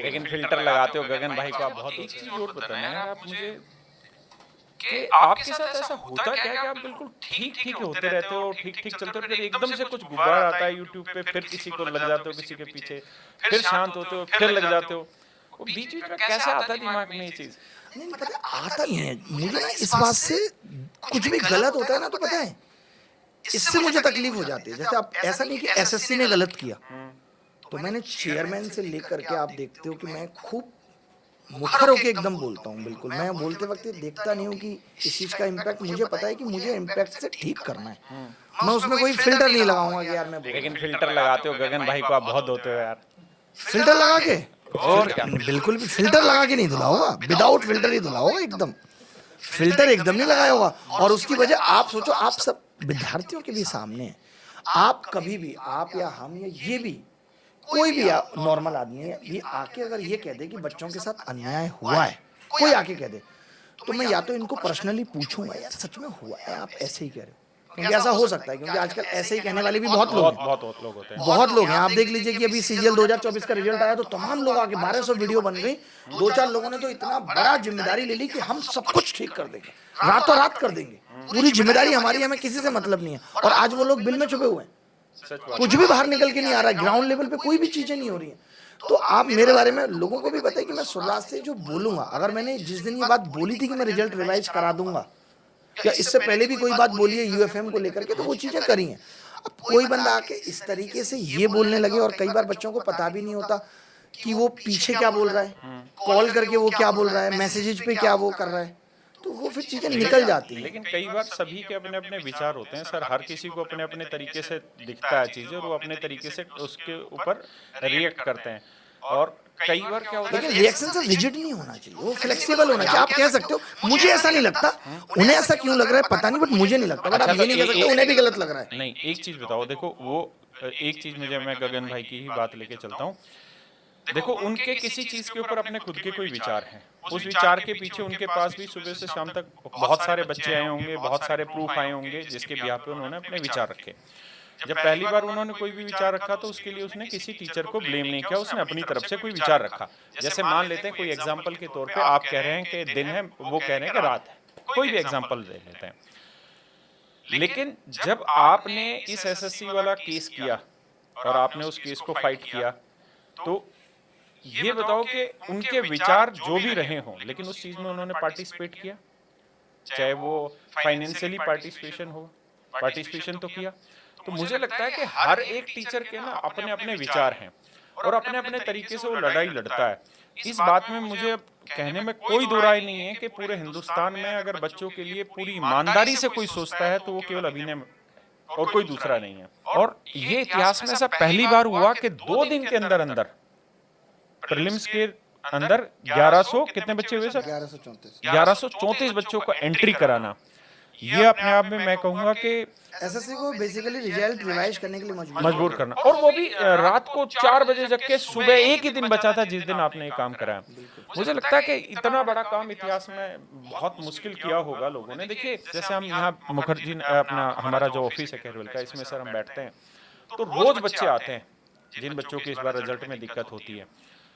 लेकिन फ़िल्टर लगाते हो गगन भाई को आप बहुत। एक चीज़ और बताना यार आप मुझे कि आपके साथ ऐसा होता क्या है कि आप बिल्कुल ठीक-ठीक होते रहते हो, ठीक-ठीक चलते हो, फिर एकदम से कुछ गुब्बार आता है यूट्यूब पे, फिर किसी को लग जाते हो किसी के पीछे, फिर शांत होते हो, फिर लग जाते हो। वो बीच-बीच में कैसे आता है दिमाग में ये चीज़? नहीं, नहीं पता है, आता नहीं है। मुझे ना इस बात से कुछ भी गलत होता है ना तो पता है, इससे मुझे तकलीफ़ हो जाती है। जैसे आप ऐसा नहीं कि एसएससी ने गलत किया, हुँ, तो मैंने चेयरमैन से लेकर के आप देखते हो कि मैं खूब मुखर होके एकदम बोलता हूँ बिल्कुल। मैं बोलते वक़्त ये देखता नहीं हूँ कि इस चीज़ का इम्पैक्ट मुझे पता है कि मुझे इम्पैक्ट से ठीक करना है। हुँ। मैं उसमें कोई फ़िल्टर नहीं लगाऊँगा कि यार मैं बोल रहा लेकिन हूँ। फ़िल्टर लगाते हो गगन भाई को आप बहुत धोते हो यार। फ़िल्टर लगा के? और क्या? बिल्कुल भी फ़िल्टर लगा के नहीं धुला होगा, विदाउट फ़िल्टर ही धुला होगा एकदम। फ़िल्टर एकदम नहीं लगाया होगा और उसकी वजह आप सोचो, आप सब विद्यार्थियों के भी सामने हैं। आप कभी भी, आप या हम या ये भी, कोई भी नॉर्मल आदमी है, ये आके अगर ये कह दे कि बच्चों के साथ अन्याय हुआ है, कोई आके कह दे, तो मैं या तो इनको पर्सनली पूछूँगा, यार सच में हुआ है, आप ऐसे ही कह रहे हो? क्योंकि ऐसा हो सकता है, क्योंकि आजकल ऐसे ही कहने वाले भी बहुत लोग हैं। बहुत लोग होते हैं। बहुत लोग हैं। आप देख लीजिए कि अभी सीजीएल 2024 का रिजल्ट आया तो तमाम लोग आके 1200 वीडियो बन गई। 2-4 लोगों ने तो इतना बड़ा जिम्मेदारी ले ली कि हम सब कुछ ठीक कर देंगे, रातों रात कर देंगे। पूरी जिम्मेदारी हमारी, हमें किसी से मतलब नहीं है। और आज वो लोग बिल में छुपे हुए हैं। सच बात कुछ है। भी बाहर निकल के नहीं आ रहा है, ग्राउंड लेवल पे कोई भी चीजें नहीं हो रही हैं। तो आप मेरे बारे में, लोगों को भी पता है कि मैं शुरुआत से जो बोलूंगा, अगर मैंने जिस दिन ये बात बोली थी कि मैं रिजल्ट रिवाइज करा दूंगा, या इससे पहले भी कोई बात बोली है यूएफएम को लेकर के, तो वो चीजें करी हैं। अब कोई बंदा आके इस तरीके से ये बोलने लगे, और कई बार बच्चों को पता भी नहीं होता कि वो पीछे क्या बोल रहा है, कॉल करके वो क्या बोल रहा है, मैसेजेज पे क्या वो कर रहा है, तो वो फिर चीजें निकल जाती हैं। लेकिन कई बार सभी के अपने-अपने विचार होते हैं सर, हर किसी को अपने-अपने तरीके से दिखता है चीज़ें और वो अपने तरीके से उसके ऊपर रिएक्ट करते हैं। और कई बार क्या होता है लेकिन कि रिएक्शन से रिजिड नहीं होना चाहिए, वो फ्लेक्सिबल होना चाहिए। आप कह सकते हो मुझे ऐसा नहीं लगता, उन्हें ऐसा क्यों लग रहा है पता नहीं, बट मुझे नहीं लगता। बट आप अच्छा तो ये नहीं कह सकते उन्हें भी गलत लग रहा है। नहीं, एक चीज़ बताओ देखो वो एक चीज़ मुझे मैं गगन भाई की ही बात लेके चलता हूँ। देखो उनके किसी चीज़ के ऊपर अपने खुद के कोई विचार हैं। उस विचार के पीछे उनके पास भी सुबह से शाम तक बहुत सारे बच्चे आए होंगे, बहुत सारे प्रूफ आए होंगे जिसके बिहाफ़ पे उन्होंने अपने विचार रखे। जब पहली बार उन्होंने कोई भी विचार रखा तो उसके लिए उसने किसी टीचर को ब्लेम नहीं किया, उसने अपनी तरफ से कोई विचार रखा। जैसे मान लेते हैं कोई एग्ज़ाम्पल के तौर पे आप कह रहे हैं कि दिन है, वो कह रहे हैं कि रात है। कोई भी एग्ज़ाम्पल ले लेते हैं। लेकिन जब आपने इस एसएससी वाला केस किया और आपने उस केस को फाइट किया, तो ये बताओ कि उनके विचार जो भी रहे हों, लेकिन उस चीज़ में उन्होंने पार्टिसिपेट किया? चाहे वो फाइनेंशियली पार्टिसिपेशन तो किया। तो मुझे लगता है कि हर एक टीचर के ना अपने-अपने विचार हैं और अपने-अपने तरीके से वो लड़ाई लड़ता है। इस बात में मुझे अब कहने में कोई दो राय नहीं है कि पूरे हिंदुस्तान में अगर बच्चों के लिए पूरी ईमानदारी से कोई सोचता है तो वो केवल अभिनय और कोई दूसरा नहीं है। और ये इतिहास में ऐसा पहली बार हुआ कि 2 दिन के अंदर-अंदर प्रीलिम्स के अंदर 1100 कितने बच्चे हुए सर? 1134 1134 बच्चों को एंट्री कराना। ये अपने आप में मैं कहूँगा कि एसएससी को बेसिकली रिजल्ट रिवाइज करने के लिए मजबूर करना और वो भी रात को 4 बजे जग के सुबह एक ही दिन बचा था जिस दिन आपने ये काम कराया। मुझे लगता है कि इतना बड़ा काम इतिहास में बहुत मुश्किल किया होगा लोगों ने। देखिए जैसे हम यहाँ मुखर्जी अपना हमारा जो ऑफिस है केरल का इसमें सर हम बैठते हैं, तो रोज़ बच्चे आते हैं, जिन बच्चों की इस बार रिजल्ट में दिक्कत होती है।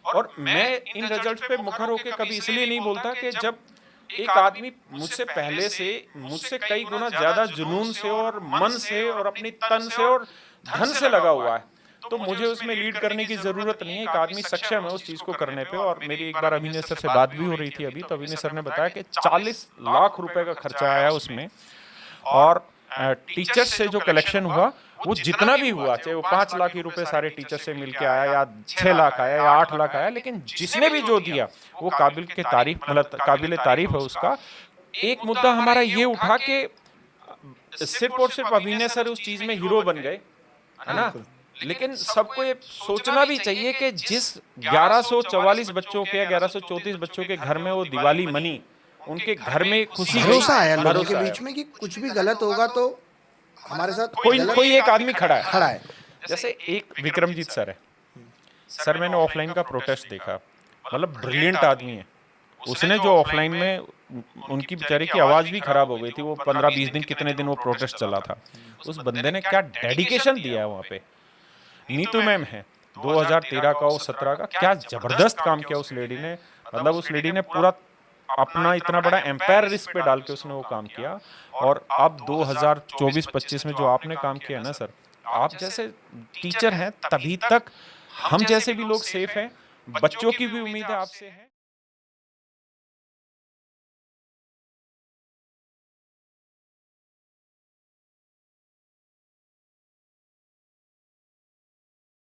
और मैं इन रिजल्ट्स पे मुखर होके कभी इसलिए नहीं बोलता कि जब एक आदमी मुझसे पहले से मुझसे कई गुना ज़्यादा जुनून से और मन से और अपनी तन से और धन से लगा हुआ है, तो मुझे उसमें लीड करने की ज़रूरत नहीं है। एक आदमी सक्षम है उस चीज़ को करने पे। और मेरी एक बार अभिनय सर से बात भी हो रही थी अभी, तो अभिनय सर ने बताया कि 40 लाख रुपए का खर्चा आया उसमें और टीचर्स से जो कलेक्शन हुआ वो जितना भी हुआ, चाहे वो 5 लाख ही रुपए सारे टीचर से मिलके आया या 6 लाख आया या 8 लाख आया, लेकिन जिसने भी जो दिया वो काबिल तारीफ है उसका। एक मुद्दा हमारा ये उठा कि सिर्फ और सिर्फ अभिनय सर उस चीज में हीरो बन गए, है ना? लेकिन सबको ये सोचना भी चाहिए कि जिस 1144 बच्चों के या 1134 बच्चों के घर में वो दिवाली मनी, उनके घर में खुशी गई, भरोसा आया लोगों के भरोसा आया। बीच में कि कुछ भी गलत होगा तो हमारे साथ कोई एक आदमी खड़ा है। खड़ा है। जैसे एक विक्रमजीत सर है, सर मैंने ऑफलाइन का प्रोटेस्ट देखा, मतलब ब्रिलियंट आदमी है। उसने जो ऑफलाइन में उनकी बेचारे की आवाज भी खराब हो गई थी, वो 15-20 दिन कितने दिन वो प्रोटेस्ट चला था। उस बंदे ने क्या डेडिकेशन दिया है वहाँ पे। नीतू मैम है, 2013 का हो 17 का, क्या जबरदस्त काम किया उस लेडी ने। मतलब उस लेडी ने पूरा अपना इतना बड़ा एम्पायर रिस्क पे डाल के उसने वो काम किया। और अब 2024-25 में जो आपने काम किया है ना सर, आप जैसे टीचर हैं तभी तक हम जैसे भी लोग सेफ हैं, बच्चों की भी उम्मीद है आपसे है।